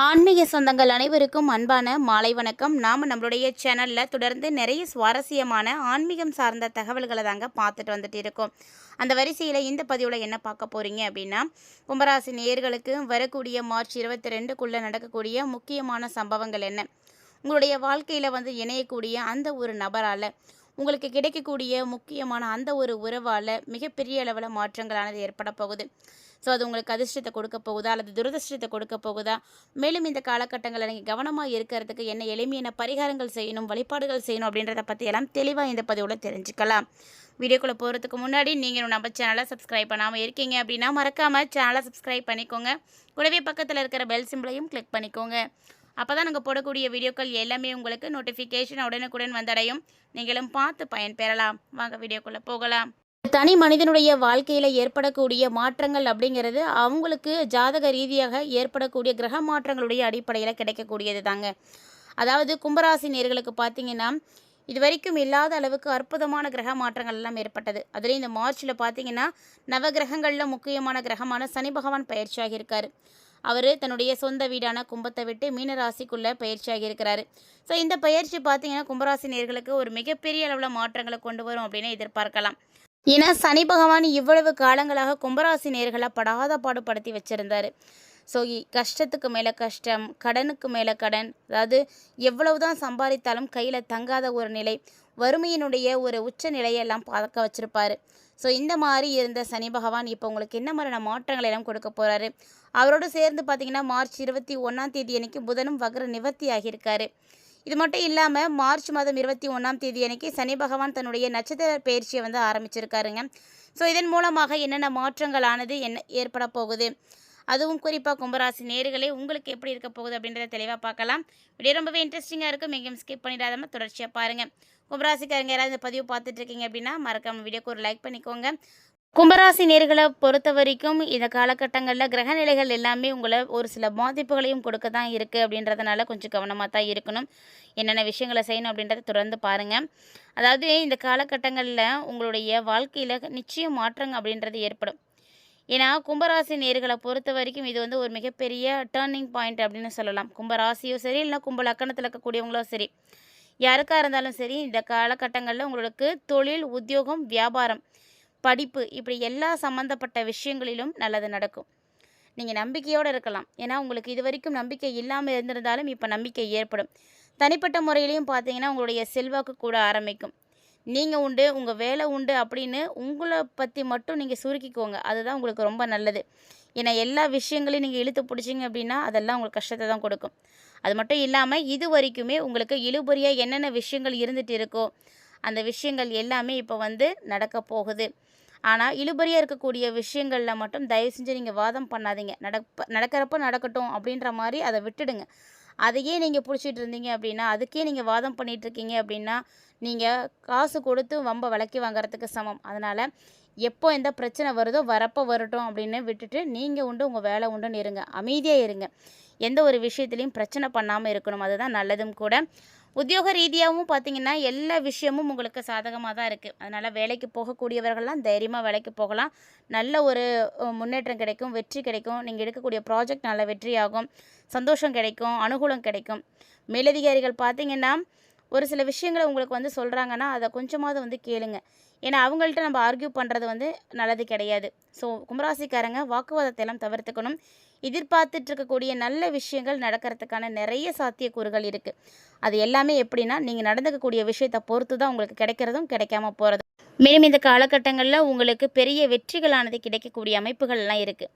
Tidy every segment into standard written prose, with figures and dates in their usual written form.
ஆன்மீக சொந்தங்கள் அனைவருக்கும் அன்பான மாலை வணக்கம். நாம் நம்மளுடைய சேனலில் தொடர்ந்து நிறைய சுவாரஸ்யமான ஆன்மீகம் சார்ந்த தகவல்களை தாங்க பார்த்துட்டு வந்துட்டு இருக்கோம். அந்த வரிசையில் இந்த பதிவில் என்ன பார்க்க போகிறீங்க அப்படின்னா, கும்பராசி நேயர்களுக்கு வரக்கூடிய மார்ச் 22க்குள்ளே நடக்கக்கூடிய முக்கியமான சம்பவங்கள் என்ன, உங்களுடைய வாழ்க்கையில் இணையக்கூடிய அந்த ஒரு நபரால் உங்களுக்கு கிடைக்கக்கூடிய முக்கியமான அந்த ஒரு உறவால் மிகப்பெரிய அளவில் மாற்றங்களானது ஏற்பட போகுது. ஸோ அது உங்களுக்கு அதிர்ஷ்டத்தை கொடுக்க போகுதா அல்லது துரதிர்ஷ்டத்தை கொடுக்க போகுதா, மேலும் இந்த காலகட்டங்களில் நீங்கள் கவனமாக இருக்கிறதுக்கு என்ன எளிமையான பரிகாரங்கள் செய்யணும், வழிபாடுகள் செய்யணும் அப்படின்றத பற்றியெல்லாம் தெளிவாக இந்த பதிவில் தெரிஞ்சுக்கலாம். வீடியோக்குள்ளே போகிறதுக்கு முன்னாடி நீங்கள் நம்ம சேனலை சப்ஸ்கிரைப் பண்ணாமல் இருக்கீங்க அப்படின்னா மறக்காமல் சேனலை சப்ஸ்கிரைப் பண்ணிக்கோங்க. கூடவே பக்கத்தில் இருக்கிற பெல் சிம்பிளையும் கிளிக் பண்ணிக்கோங்க. அப்போ தான் நாங்கள் போடக்கூடிய வீடியோக்கள் எல்லாமே உங்களுக்கு நோட்டிஃபிகேஷன் உடனுக்குடன் வந்தடையும். நீங்களும் பார்த்து பயன்பெறலாம். வாங்க வீடியோக்குள்ளே போகலாம். தனி மனிதனுடைய வாழ்க்கையில் ஏற்படக்கூடிய மாற்றங்கள் அப்படிங்கிறது அவங்களுக்கு ஜாதக ரீதியாக ஏற்படக்கூடிய கிரக மாற்றங்களுடைய அடிப்படையில் கிடைக்கக்கூடியது தாங்க. அதாவது கும்பராசி நேர்களுக்கு பார்த்தீங்கன்னா, இது வரைக்கும் இல்லாத அளவுக்கு அற்புதமான கிரக மாற்றங்கள் எல்லாம் ஏற்பட்டது. அதுலேயும் இந்த மார்ச்சில் பார்த்தீங்கன்னா, நவகிரகங்களில் முக்கியமான கிரகமான சனி பகவான் பயிற்சியாகி இருக்கார். அவர் தன்னுடைய சொந்த வீடான கும்பத்தை விட்டு மீனராசிக்குள்ளே பயிற்சியாகி இருக்கிறாரு. ஸோ இந்த பயிற்சி பார்த்தீங்கன்னா கும்பராசி நேர்களுக்கு ஒரு மிகப்பெரிய அளவில் மாற்றங்களை கொண்டு வரும் அப்படின்னு எதிர்பார்க்கலாம். ஏன்னா சனி பகவான் இவ்வளவு காலங்களாக கும்பராசி நேர்களை படாத பாடுபடுத்தி வச்சுருந்தார். ஸோ கஷ்டத்துக்கு மேலே கஷ்டம், கடனுக்கு மேலே கடன், அதாவது எவ்வளவு தான் சம்பாதித்தாலும் கையில் தங்காத ஒரு நிலை, வறுமையினுடைய ஒரு உச்ச நிலையெல்லாம் பார்க்க வச்சுருப்பார். ஸோ இந்த மாதிரி இருந்த சனி பகவான் இப்போ உங்களுக்கு என்ன மாதிரியான மாற்றங்களை எல்லாம் கொடுக்க போகிறாரு. அவரோடு சேர்ந்து பார்த்திங்கன்னா மார்ச் 21 அன்னைக்கு புதனும் வக்ர நிவர்த்தி ஆகியிருக்காரு. இது மட்டும் இல்லாமல் மார்ச் மாதம் 21 அன்னைக்கு சனி பகவான் தன்னுடைய நட்சத்திர பயிற்சியை ஆரம்பிச்சிருக்காருங்க. ஸோ இதன் மூலமாக என்னென்ன மாற்றங்களானது ஏற்பட போகுது, அதுவும் குறிப்பாக கும்பராசி நேர்களே உங்களுக்கு எப்படி இருக்க போகுது அப்படின்றத தெளிவாக பார்க்கலாம். வீடியோ ரொம்பவே இன்ட்ரெஸ்டிங்காக இருக்கும். எங்கேயும் ஸ்கிப் பண்ணிடாமல் தொடர்ச்சியாக பாருங்கள். கும்பராசிக்காரங்க யாராவது இந்த பதிவு பார்த்துட்டு இருக்கீங்க அப்படின்னா மறக்காம வீடியோக்கு ஒரு லைக் பண்ணிக்கோங்க. கும்பராசி நேர்களை பொறுத்த வரைக்கும் இந்த காலகட்டங்களில் கிரகநிலைகள் எல்லாமே உங்களை ஒரு சில பாதிப்புகளையும் கொடுக்க தான் இருக்குது. அப்படின்றதுனால கொஞ்சம் கவனமாக தான் இருக்கணும். என்னென்ன விஷயங்களை செய்யணும் அப்படின்றத தொடர்ந்து பாருங்கள். அதாவது இந்த காலகட்டங்களில் உங்களுடைய வாழ்க்கையில் நிச்சயம் மாற்றங்கள் அப்படின்றது ஏற்படும். ஏன்னா கும்பராசி நேர்களை பொறுத்த வரைக்கும் இது ஒரு மிகப்பெரிய டேர்னிங் பாயிண்ட் அப்படின்னு சொல்லலாம். கும்பராசியோ சரி, இல்லைனா கும்ப லக்கணத்தில் இருக்கக்கூடியவங்களோ சரி, யாருக்காக இருந்தாலும் சரி, இந்த காலகட்டங்களில் உங்களுக்கு தொழில், உத்தியோகம், வியாபாரம், படிப்பு, இப்படி எல்லா சம்மந்தப்பட்ட விஷயங்களிலும் நல்லது நடக்கும். நீங்கள் நம்பிக்கையோடு இருக்கலாம். ஏன்னா உங்களுக்கு இது வரைக்கும் நம்பிக்கை இல்லாமல் இருந்திருந்தாலும் இப்போ நம்பிக்கை ஏற்படும். தனிப்பட்ட முறையிலையும் பார்த்தீங்கன்னா உங்களுடைய செல்வாக்கு கூட ஆரம்பிக்கும். நீங்கள் உண்டு, உங்கள் வேலை உண்டு அப்படின்னு உங்களை பற்றி மட்டும் நீங்கள் சுருக்கிக்கோங்க. அதுதான் உங்களுக்கு ரொம்ப நல்லது. ஏன்னா எல்லா விஷயங்களையும் நீங்கள் இழுத்து பிடிச்சிங்க அப்படின்னா அதெல்லாம் உங்களுக்கு கஷ்டத்தை தான் கொடுக்கும். அது மட்டும் இல்லாமல் இது வரைக்குமே உங்களுக்கு இழுபறியாக என்னென்ன விஷயங்கள் இருந்துகிட்டு இருக்கோ அந்த விஷயங்கள் எல்லாமே இப்போ நடக்க போகுது. ஆனால் இழுபறியாக இருக்கக்கூடிய விஷயங்களில் மட்டும் தயவு செஞ்சு நீங்கள் வாதம் பண்ணாதீங்க. நடக்கிறப்ப நடக்கட்டும் அப்படின்ற மாதிரி அதை விட்டுடுங்க. அதையே நீங்கள் பிடிச்சிட்டு இருந்தீங்க அப்படின்னா, அதுக்கே நீங்கள் வாதம் பண்ணிகிட்ருக்கீங்க அப்படின்னா, நீங்கள் காசு கொடுத்து வம்ப விலைக்கு வாங்குறதுக்கு சமம். அதனால் எப்போ எந்த பிரச்சனை வருதோ வரப்போ வரட்டும் அப்படின்னு விட்டுட்டு நீங்கள் உண்டு, உங்கள் வேலை உண்டுன்னு இருங்க. அமைதியாக இருங்க. எந்த ஒரு விஷயத்துலையும் பிரச்சனை பண்ணாமல் இருக்கணும். அதுதான் நல்லதும் கூட. உத்தியோக ரீதியாகவும் பார்த்திங்கன்னா எல்லா விஷயமும் உங்களுக்கு சாதகமாக தான் இருக்குது. அதனால் வேலைக்கு போகக்கூடியவர்கள்லாம் தைரியமாக வேலைக்கு போகலாம். நல்ல ஒரு முன்னேற்றம் கிடைக்கும், வெற்றி கிடைக்கும். நீங்கள் எடுக்கக்கூடிய ப்ராஜெக்ட் நல்ல வெற்றியாகும், சந்தோஷம் கிடைக்கும், அனுகூலம் கிடைக்கும். மேலதிகாரிகள் பார்த்திங்கன்னா ஒரு சில விஷயங்களை உங்களுக்கு சொல்கிறாங்கன்னா அதை கொஞ்சமாவது கேளுங்க. ஏன்னா அவங்கள்ட்ட நம்ம ஆர்கியூ பண்ணுறது நல்லது கிடையாது. ஸோ கும்பராசிக்காரங்க வாக்குவாதத்தை எல்லாம் தவிர்த்துக்கணும். எதிர்பார்த்துட்டு இருக்கக்கூடிய நல்ல விஷயங்கள் நடக்கிறதுக்கான நிறைய சாத்தியக்கூறுகள் இருக்குது. அது எல்லாமே எப்படின்னா நீங்கள் நடந்துக்கக்கூடிய விஷயத்தை பொறுத்து தான் உங்களுக்கு கிடைக்கிறதும் கிடைக்காம போகிறதும். மேலும் இந்த காலகட்டங்களில் உங்களுக்கு பெரிய வெற்றிகளானது கிடைக்கக்கூடிய அமைப்புகள்லாம் இருக்குது.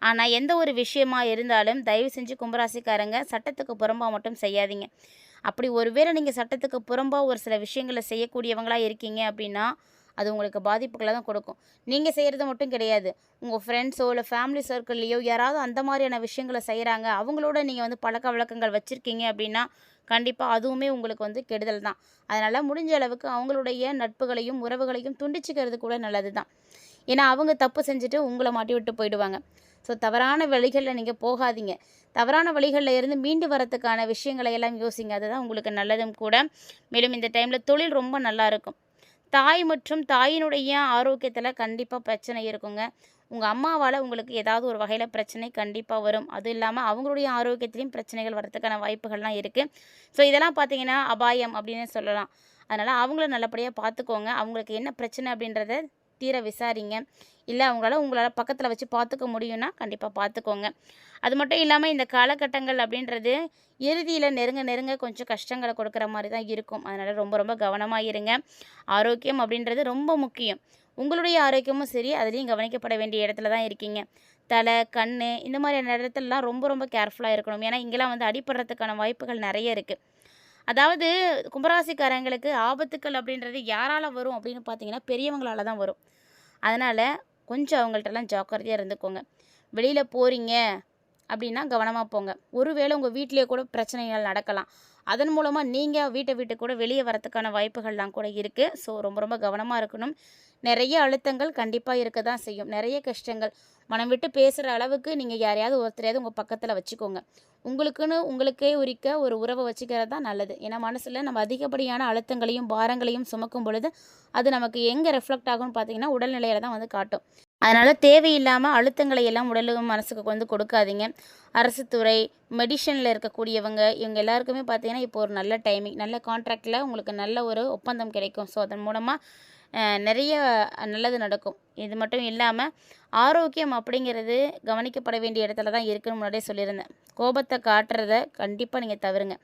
ஆனால் எந்த ஒரு விஷயமா இருந்தாலும் தயவு செஞ்சு கும்பராசிக்காரங்க சட்டத்துக்கு புறம்பாக மட்டும் செய்யாதீங்க. அப்படி ஒருவேளை நீங்கள் சட்டத்துக்கு புறம்பாக ஒரு சில விஷயங்களை செய்யக்கூடியவங்களாக இருக்கீங்க அப்படின்னா அது உங்களுக்கு பாதிப்புகளை தான் கொடுக்கும். நீங்கள் செய்கிறது மட்டும் கிடையாது, உங்கள் ஃப்ரெண்ட்ஸோ இல்லை ஃபேமிலி சர்க்கிள்லேயோ யாராவது அந்த மாதிரியான விஷயங்களை செய்கிறாங்க, அவங்களோட நீங்கள் பழக்க வழக்கங்கள் வச்சுருக்கீங்க அப்படின்னா கண்டிப்பாக அதுவுமே உங்களுக்கு கெடுதல் தான். அதனால் முடிஞ்ச அளவுக்கு அவங்களுடைய நட்புகளையும் உறவுகளையும் துண்டிச்சிக்கிறது கூட நல்லது தான். ஏன்னா அவங்க தப்பு செஞ்சுட்டு உங்களை மாட்டி விட்டு போயிடுவாங்க. ஸோ தவறான வழிகளில் நீங்கள் போகாதீங்க. தவறான வழிகளில் இருந்து மீண்டு வரத்துக்கான விஷயங்களை எல்லாம் யோசிங்க. அதுதான் உங்களுக்கு நல்லதும் கூட. மேலும் இந்த டைமில் தொழில் ரொம்ப நல்லா இருக்கும். தாய் மற்றும் தாயினுடைய ஆரோக்கியத்தில் கண்டிப்பாக பிரச்சனை இருக்குங்க. உங்கள் அம்மாவால் உங்களுக்கு ஏதாவது ஒரு வகையில் பிரச்சனை கண்டிப்பாக வரும். அதுவும் இல்லாமல் அவங்களுடைய ஆரோக்கியத்திலையும் பிரச்சனைகள் வரதுக்கான வாய்ப்புகள்லாம் இருக்குது. ஸோ இதெல்லாம் பார்த்தீங்கன்னா அபாயம் அப்படின்னு சொல்லலாம். அதனால் அவங்கள நல்லபடியாக பார்த்துக்கோங்க. அவங்களுக்கு என்ன பிரச்சனை அப்படின்றத தீர விசாரிங்க. இல்லை உங்களால் பக்கத்தில் வச்சு பார்த்துக்க முடியும்னா கண்டிப்பாக பார்த்துக்கோங்க. அது மட்டும் இல்லாமல் இந்த காலகட்டங்கள் அப்படின்றது இறுதியில் நெருங்க நெருங்க கொஞ்சம் கஷ்டங்களை கொடுக்குற மாதிரி தான் இருக்கும். அதனால் ரொம்ப ரொம்ப கவனமாக இருங்க. ஆரோக்கியம் அப்படின்றது ரொம்ப முக்கியம். உங்களுடைய ஆரோக்கியமும் சரி, அதுலேயும் கவனிக்கப்பட வேண்டிய இடத்துல தான் இருக்கீங்க. தலை, கண் இந்த மாதிரியான இடத்துலலாம் ரொம்ப ரொம்ப கேர்ஃபுல்லாக இருக்கணும். ஏன்னா இங்கெல்லாம் வந்து அடிபடுறதுக்கான வாய்ப்புகள் நிறைய இருக்குது. அதாவது கும்பராசிக்காரங்களுக்கு ஆபத்துக்கள் அப்படின்றது யாரால் வரும் அப்படின்னு பார்த்தீங்கன்னா பெரியவங்களால தான் வரும். அதனால் கொஞ்சம் அவங்கள்ட்டலாம் ஜாக்கிரதையாக இருந்துக்கோங்க. வெளியில் போகிறீங்க அப்படின்னா கவனமாக போங்க. ஒருவேளை உங்கள் வீட்டிலேயே கூட பிரச்சனைகள் நடக்கலாம். அதன் மூலமாக நீங்கள் வீட்டை விட்டு கூட வெளியே வரத்துக்கான வாய்ப்புகள்லாம் கூட இருக்குது. ஸோ ரொம்ப ரொம்ப கவனமாக இருக்கணும். நிறைய அழுத்தங்கள் கண்டிப்பாக இருக்க தான் செய்யும். நிறைய கஷ்டங்கள் மனம் விட்டு பேசுகிற அளவுக்கு நீங்கள் யாரையாவது ஒருத்தரையாவது உங்கள் பக்கத்தில் வச்சுக்கோங்க. உங்களுக்கே உரிக்க ஒரு உறவை வச்சுக்கிறது தான் நல்லது. ஏன்னா மனசில் நம்ம அதிகப்படியான அழுத்தங்களையும் பாரங்களையும் சுமக்கும் பொழுது அது நமக்கு எங்கே ரெஃப்ளெக்ட் ஆகும்னு பார்த்தீங்கன்னா உடல்நிலையில் தான் வந்து காட்டும். அதனால் தேவையில்லாமல் அழுத்தங்களை எல்லாம் உடலும் மனசுக்கு வந்து கொடுக்காதீங்க. அரசு துறை, மெடிஷனில் இருக்கக்கூடியவங்க இவங்க எல்லாருக்குமே பார்த்தீங்கன்னா இப்போ ஒரு நல்ல டைமிங், நல்ல கான்ட்ராக்டில் உங்களுக்கு நல்ல ஒரு ஒப்பந்தம் கிடைக்கும். ஸோ அதன் மூலமாக நிறைய நல்லது நடக்கும். இது மட்டும் இல்லாமல் ஆரோக்கியம் அப்படிங்கிறது கவனிக்கப்பட வேண்டிய இடத்துல தான் இருக்குன்னு முன்னாடியே சொல்லியிருந்தேன். கோபத்தை காட்டுறத கண்டிப்பாக நீங்கள் தவிருங்க.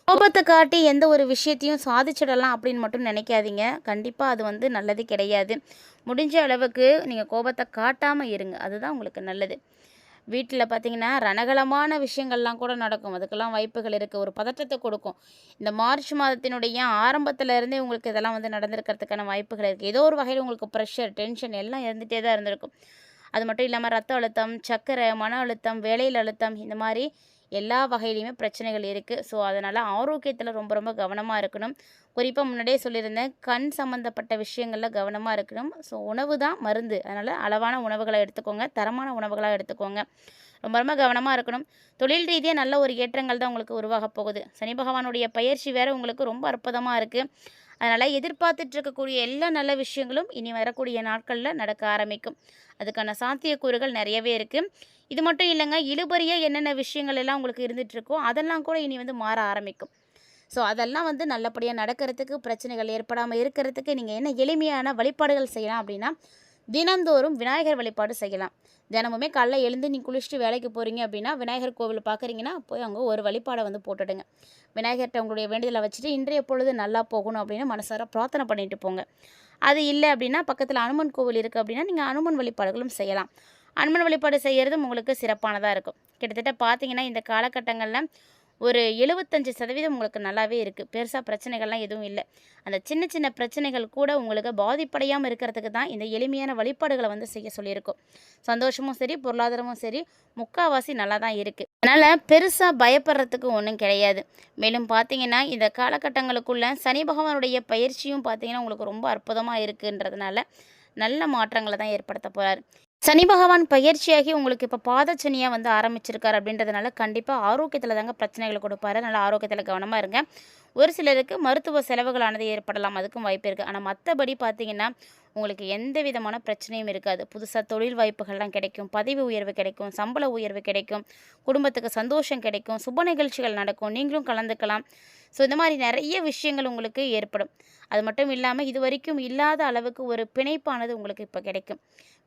கோபத்தை காட்டி எந்த ஒரு விஷயத்தையும் சாதிச்சிடலாம் அப்படின்னு மட்டும் நினைக்காதீங்க. கண்டிப்பாக அது வந்து நல்லது கிடையாது. முடிஞ்ச அளவுக்கு நீங்கள் கோபத்தை காட்டாமல் இருங்க. அதுதான் உங்களுக்கு நல்லது. வீட்டில் பார்த்தீங்கன்னா ரணகலமான விஷயங்கள்லாம் கூட நடக்கும். அதுக்கெல்லாம் வாய்ப்புகள் இருக்குது. ஒரு பதற்றத்தை கொடுக்கும். இந்த மார்ச் மாதத்தினுடைய ஆரம்பத்திலேருந்தே உங்களுக்கு இதெல்லாம் வந்து நடந்திருக்கிறதுக்கான வாய்ப்புகள் இருக்குது. ஏதோ ஒரு வகையில் உங்களுக்கு ப்ரெஷர், டென்ஷன் எல்லாம் இருந்துகிட்டே தான் இருந்திருக்கும். அது மட்டும் இல்லாமல் ரத்த அழுத்தம், சர்க்கரை, மன அழுத்தம், வேலையில் அழுத்தம் இந்த மாதிரி எல்லா வகையிலையுமே பிரச்சனைகள் இருக்குது. ஸோ அதனால் ஆரோக்கியத்தில் ரொம்ப ரொம்ப கவனமாக இருக்கணும். குறிப்பாக முன்னாடியே சொல்லியிருந்தேன், கண் சம்மந்தப்பட்ட விஷயங்களில் கவனமாக இருக்கணும். ஸோ உணவு தான் மருந்து. அதனால் அளவான உணவுகளை எடுத்துக்கோங்க, தரமான உணவுகளாக எடுத்துக்கோங்க. ரொம்ப ரொம்ப கவனமாக இருக்கணும். தொழில் ரீதியாக நல்ல ஒரு ஏற்றங்கள் தான் உங்களுக்கு உருவாக போகுது. சனி பகவானுடைய பயிற்சி வேறு உங்களுக்கு ரொம்ப அற்புதமாக இருக்குது. அதனால் எதிர்பார்த்துட்டு இருக்கக்கூடிய எல்லா நல்ல விஷயங்களும் இனி வரக்கூடிய நாட்களில் நடக்க ஆரம்பிக்கும். அதுக்கான சாத்தியக்கூறுகள் நிறையவே இருக்குது. இது மட்டும் இல்லைங்க, இழுபறியாக என்னென்ன விஷயங்கள் எல்லாம் உங்களுக்கு இருந்துகிட்ருக்கோ அதெல்லாம் கூட இனி வந்து மாற ஆரம்பிக்கும். ஸோ அதெல்லாம் வந்து நல்லபடியாக நடக்கிறதுக்கு, பிரச்சனைகள் ஏற்படாமல் இருக்கிறதுக்கு நீங்கள் என்ன எளிமையான வழிபாடுகள் செய்யலாம் அப்படின்னா, தினந்தோறும் விநாயகர் வழிபாடு செய்யலாம். தினமுமே காலைல எழுந்து நீங்கள் குளிச்சுட்டு வேலைக்கு போகிறீங்க அப்படின்னா, விநாயகர் கோவில் பார்க்குறீங்கன்னா போய் அங்கே ஒரு வழிபாடை வந்து போட்டுடுங்க. விநாயகர்கிட்ட உங்களுடைய வேண்டுதலை வச்சுட்டு இன்றைய பொழுது நல்லா போகணும் அப்படின்னு மனசார பிரார்த்தனை பண்ணிட்டு போங்க. அது இல்லை அப்படின்னா பக்கத்தில் அனுமன் கோவில் இருக்குது அப்படின்னா நீங்கள் அனுமன் வழிபாடுகளும் செய்யலாம். அனுமன் வழிபாடு செய்கிறதும் உங்களுக்கு சிறப்பானதாக இருக்கும். கிட்டத்தட்ட பார்த்தீங்கன்னா இந்த காலகட்டங்களில் ஒரு 75% உங்களுக்கு நல்லாவே இருக்குது. பெருசாக பிரச்சனைகள்லாம் எதுவும் இல்லை. அந்த சின்ன சின்ன பிரச்சனைகள் கூட உங்களுக்கு பாதிப்படையாமல் இருக்கிறதுக்கு தான் இந்த எளிமையான வழிபாடுகளை வந்து செய்ய சொல்லியிருக்கோம். சந்தோஷமும் சரி, பொருளாதாரமும் சரி, முக்கால்வாசி நல்லா தான் இருக்குது. அதனால் பெருசாக பயப்படுறதுக்கு ஒன்றும் கிடையாது. மேலும் பார்த்தீங்கன்னா இந்த காலகட்டங்களுக்குள்ள சனி பகவானுடைய பயிற்சியும் பார்த்தீங்கன்னா உங்களுக்கு ரொம்ப அற்புதமாக இருக்குன்றதுனால நல்ல மாற்றங்களை தான் ஏற்படுத்த போகிறார். சனி பகவான் பயிற்சியாகி உங்களுக்கு இப்போ பாதச்சனியாக வந்து ஆரம்பிச்சிருக்கார் அப்படின்றதுனால கண்டிப்பாக ஆரோக்கியத்தில் தாங்க பிரச்சனைகளை கொடுப்பாரு. அதனால் ஆரோக்கியத்தில் கவனமாக இருங்க. ஒரு சிலருக்கு மருத்துவ செலவுகளானது ஏற்படலாம், அதுக்கும் வாய்ப்பு இருக்குது. ஆனால் மற்றபடி பார்த்தீங்கன்னா உங்களுக்கு எந்த விதமான பிரச்சனையும் இருக்காது. புதுசாக தொழில் வாய்ப்புகள்லாம் கிடைக்கும், பதவி உயர்வு கிடைக்கும், சம்பள உயர்வு கிடைக்கும், குடும்பத்துக்கு சந்தோஷம் கிடைக்கும், சுப நிகழ்ச்சிகள் நடக்கும், நீங்களும் கலந்துக்கலாம். ஸோ இந்த மாதிரி நிறைய விஷயங்கள் உங்களுக்கு ஏற்படும். அது மட்டும் இல்லாமல் இது வரைக்கும் இல்லாத அளவுக்கு ஒரு பிணைப்பானது உங்களுக்கு இப்போ கிடைக்கும்.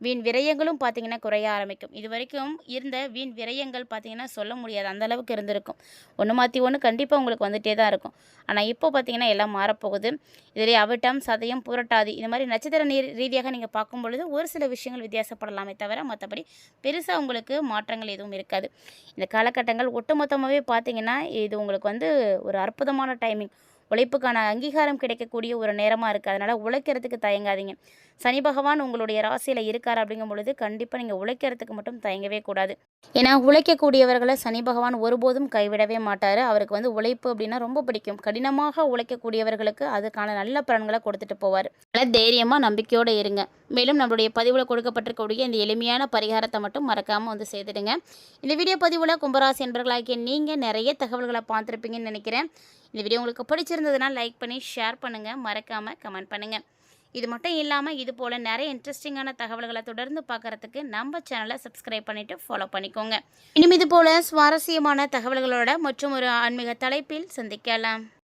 வீண் விரயங்களும் பார்த்திங்கன்னா குறைய ஆரம்பிக்கும். இது வரைக்கும் இருந்த வீண் விரயங்கள் பார்த்திங்கன்னா சொல்ல முடியாது, அந்த அளவுக்கு இருந்திருக்கும். ஒன்று மாற்றி ஒன்று கண்டிப்பாக உங்களுக்கு வந்துகிட்டே தான் இருக்கும். ஆனால் இப்போ பார்த்திங்கன்னா எல்லாம் மாறப்போகுது. இதிலே அவிட்டம், சதயம், புரட்டாதி இந்த மாதிரி நட்சத்திர ரீதியாக நீங்கள் பார்க்கும் பொழுது ஒரு சில விஷயங்கள் வித்தியாசப்படலாமே தவிர மற்றபடி பெருசாக உங்களுக்கு மாற்றங்கள் எதுவும் இருக்காது. இந்த காலகட்டங்கள் ஒட்டுமொத்தமாகவே பார்த்திங்கன்னா இது உங்களுக்கு வந்து ஒரு அற்புதமான டைமிங். உழைப்புக்கான அங்கீகாரம் கிடைக்கக்கூடிய ஒரு நேரமாக இருக்குது. அதனால் உழைக்கிறதுக்கு தயங்காதீங்க. சனி பகவான் உங்களுடைய ராசியில் இருக்கார் அப்படிங்கும் பொழுது கண்டிப்பாக நீங்கள் உழைக்கிறதுக்கு மட்டும் தயங்கவே கூடாது. ஏன்னா உழைக்கக்கூடியவர்களை சனி பகவான் ஒருபோதும் கைவிடவே மாட்டார். அவருக்கு வந்து உழைப்பு அப்படின்னா ரொம்ப பிடிக்கும். கடினமாக உழைக்கக்கூடியவர்களுக்கு அதுக்கான நல்ல பலன்களை கொடுத்துட்டு போவார். அதனால் தைரியமாக நம்பிக்கையோடு இருங்க. மேலும் நம்மளுடைய பதிவில் கொடுக்கப்பட்டிருக்கக்கூடிய இந்த எளிமையான பரிகாரத்தை மட்டும் மறக்காமல் வந்து செய்துடுங்க. இந்த வீடியோ பதிவில் கும்பராசி என்பவர்களாகிய நீங்கள் நிறைய தகவல்களை பார்த்துருப்பீங்கன்னு நினைக்கிறேன். இந்த வீடியோ உங்களுக்கு பிடிச்சிருந்ததுன்னா லைக் பண்ணி ஷேர் பண்ணுங்கள், மறக்காமல் கமெண்ட் பண்ணுங்கள். இது மட்டும் இல்லாமல் இது போல் நிறைய இன்ட்ரெஸ்டிங்கான தகவல்களை தொடர்ந்து பார்க்குறதுக்கு நம்ம சேனலை சப்ஸ்கிரைப் பண்ணிவிட்டு ஃபாலோ பண்ணிக்கோங்க. இனிமே இது போல் சுவாரஸ்யமான தகவல்களோட மற்றும் ஒரு ஆன்மீக தலைப்பில் சந்திக்கலாம்.